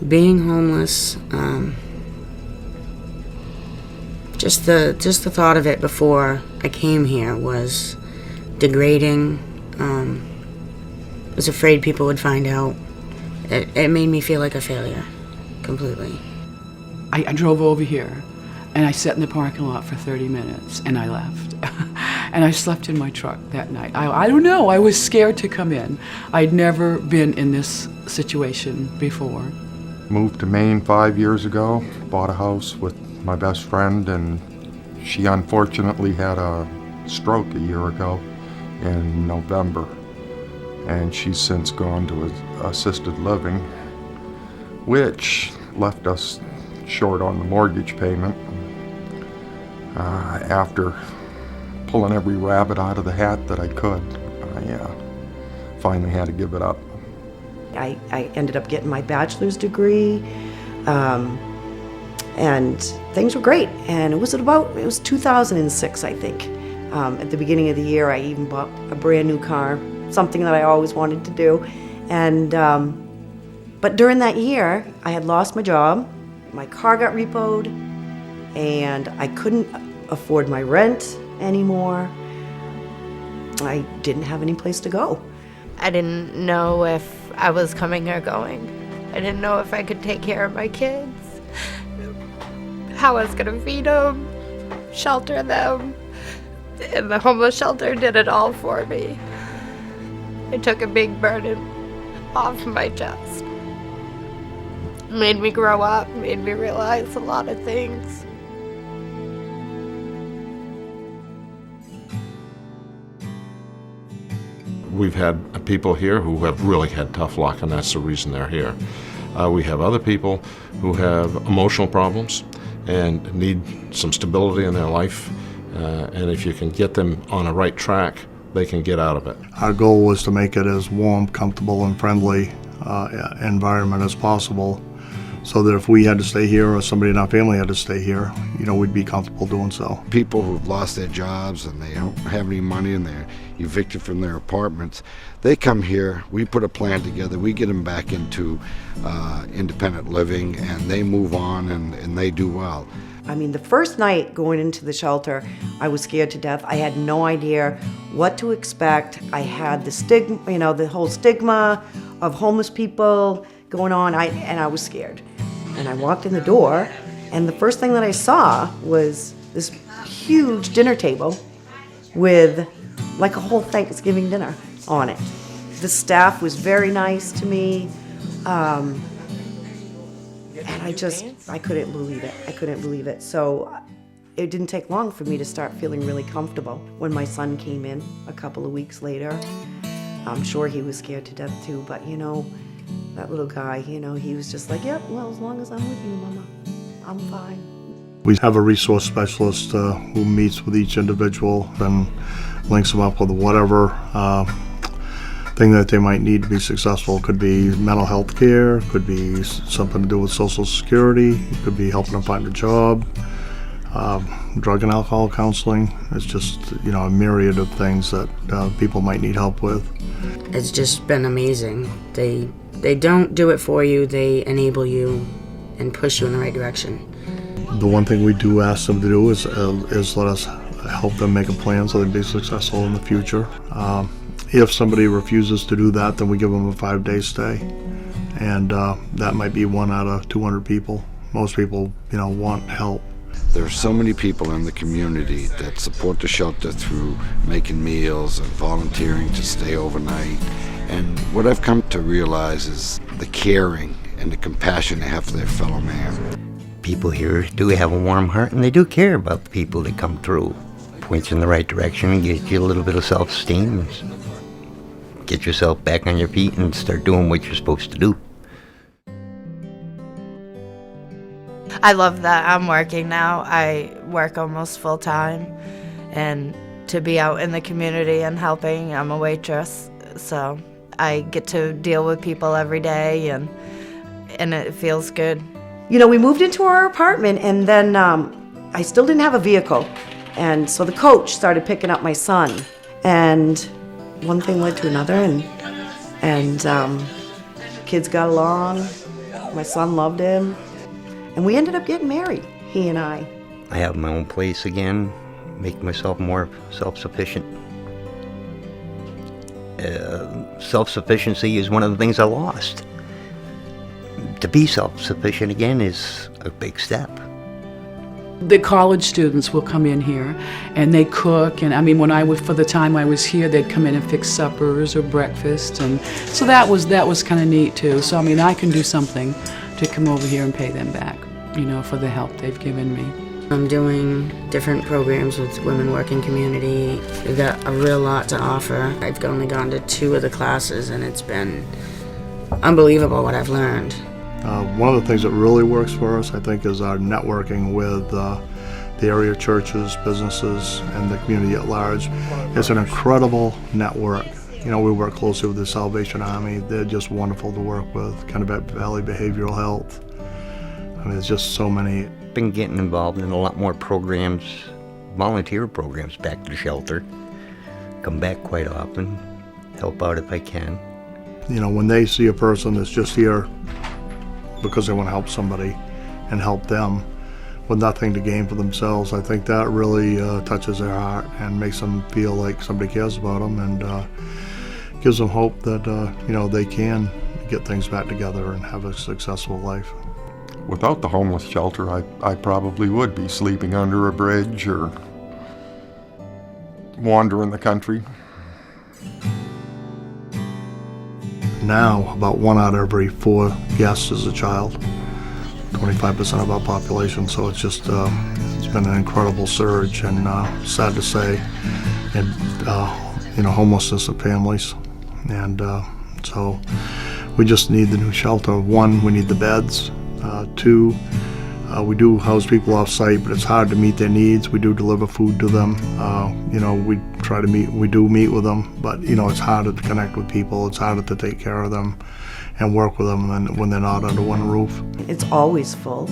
Being homeless, just the thought of it before I came here was degrading. I was afraid people would find out. It made me feel like a failure, completely. I drove over here, and I sat in the parking lot for 30 minutes, and I left. And I slept in my truck that night. I don't know, I was scared to come in. I'd never been in this situation before. Moved to Maine 5 years ago, bought a house with my best friend, and she unfortunately had a stroke a year ago in November. And she's since gone to assisted living, which left us short on the mortgage payment. After pulling every rabbit out of the hat that I could, I finally had to give it up. I ended up getting my bachelor's degree, and things were great. And it was 2006, I think. At the beginning of the year, I even bought a brand new car, something that I always wanted to do. And but during that year, I had lost my job, my car got repoed, and I couldn't afford my rent anymore. I didn't have any place to go. I didn't know if I was coming or going. I didn't know if I could take care of my kids, how I was gonna feed them, shelter them, and the homeless shelter did it all for me. It took a big burden off my chest. Made me grow up, made me realize a lot of things. We've had people here who have really had tough luck, and that's the reason they're here. We have other people who have emotional problems and need some stability in their life, and if you can get them on a right track, they can get out of it. Our goal was to make it as warm, comfortable, and friendly environment as possible, so that if we had to stay here or somebody in our family had to stay here, we'd be comfortable doing so. People who've lost their jobs and they don't have any money and they're evicted from their apartments, they come here, we put a plan together, we get them back into independent living, and they move on and they do well. I mean, the first night going into the shelter, I was scared to death. I had no idea what to expect. I had the stigma, the whole stigma of homeless people going on, and I was scared. And I walked in the door, and the first thing that I saw was this huge dinner table with like a whole Thanksgiving dinner on it. The staff was very nice to me, and I couldn't believe it. I couldn't believe it. So it didn't take long for me to start feeling really comfortable. When my son came in a couple of weeks later, I'm sure he was scared to death too, but that little guy, he was just like, yep, well, as long as I'm with you, Mama, I'm fine. We have a resource specialist who meets with each individual and links them up with whatever thing that they might need to be successful. It could be mental health care, could be something to do with Social Security, it could be helping them find a job, drug and alcohol counseling. It's just, a myriad of things that people might need help with. It's just been amazing. They don't do it for you, they enable you and push you in the right direction. The one thing we do ask them to do is let us help them make a plan so they can be successful in the future. If somebody refuses to do that, then we give them a 5-day stay, and that might be 1 out of 200 people. Most people, want help. There are so many people in the community that support the shelter through making meals and volunteering to stay overnight. And what I've come to realize is the caring and the compassion they have for their fellow man. People here do have a warm heart, and they do care about the people that come through. Points in the right direction and gives you a little bit of self-esteem. Get yourself back on your feet and start doing what you're supposed to do. I love that I'm working now. I work almost full time, and to be out in the community and helping, I'm a waitress, so I get to deal with people every day, and it feels good. We moved into our apartment, and then I still didn't have a vehicle, and so the coach started picking up my son, and one thing led to another, and kids got along My son loved him. And we ended up getting married, he and I. I have my own place again, make myself more self-sufficient. Self-sufficiency is one of the things I lost. To be self-sufficient again is a big step. The college students will come in here and they cook, and I mean, for the time I was here, they'd come in and fix suppers or breakfast, and so that was kind of neat too. So I mean, I can do something to come over here and pay them back, for the help they've given me. I'm doing different programs with women working community. We've got a real lot to offer. I've only gone to 2 of the classes, and it's been unbelievable what I've learned. One of the things that really works for us, I think, is our networking with the area churches, businesses, and the community at large. It's an incredible network. We work closely with the Salvation Army. They're just wonderful to work with. Kennebec Valley Behavioral Health. I mean, there's just so many. Been getting involved in a lot more programs, volunteer programs back to the shelter. Come back quite often, help out if I can. When they see a person that's just here because they want to help somebody and help them with nothing to gain for themselves, I think that really touches their heart and makes them feel like somebody cares about them, and gives them hope that they can get things back together and have a successful life. Without the homeless shelter, I probably would be sleeping under a bridge or wandering the country. Now, about 1 out of every 4 guests is a child, 25% of our population, so it's just, it's been an incredible surge, and sad to say, and homelessness of families, and so we just need the new shelter. 1, we need the beds. 2, we do house people off-site, but it's hard to meet their needs. We do deliver food to them. We do meet with them, but it's harder to connect with people. It's harder to take care of them and work with them when they're not under one roof. It's always full,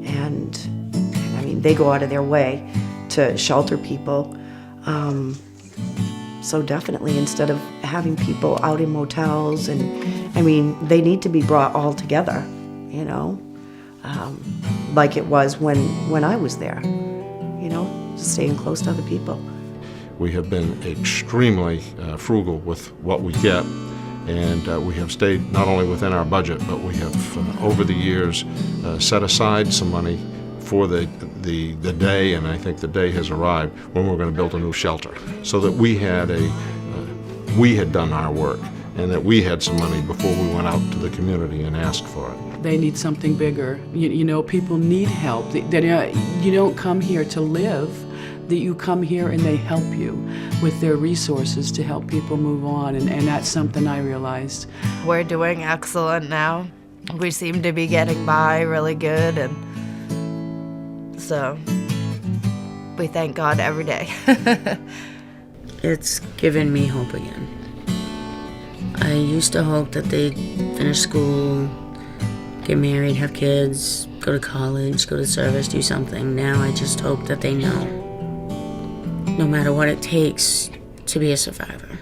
and I mean, they go out of their way to shelter people. So definitely, instead of having people out in motels, and I mean, they need to be brought all together, like it was when I was there, staying close to other people. We have been extremely frugal with what we get, and we have stayed not only within our budget, but we have over the years set aside some money for the day, and I think the day has arrived when we're going to build a new shelter, so that we had done our work, and that we had some money before we went out to the community and asked for it. They need something bigger. People need help. You don't come here to live. That you come here and they help you with their resources to help people move on, and that's something I realized. We're doing excellent now. We seem to be getting by really good, and so we thank God every day. It's given me hope again. I used to hope that they'd finish school, get married, have kids, go to college, go to service, do something. Now I just hope that they know, no matter what it takes to be a survivor.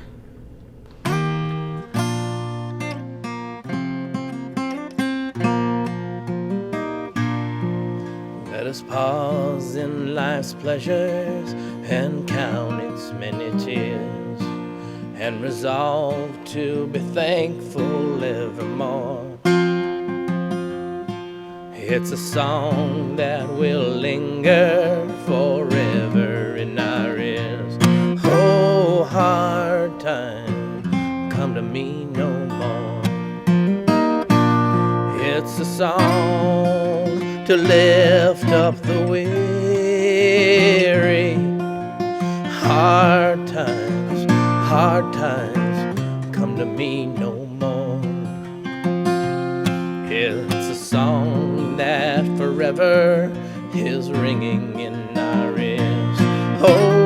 Let us pause in life's pleasures and count its many tears, and resolve to be thankful evermore. It's a song that will linger forever in our ears. Oh, hard time, come to me no more. It's a song to lift up the weary. Hard times, come to me no more. It's a song that forever is ringing in our ears. Oh,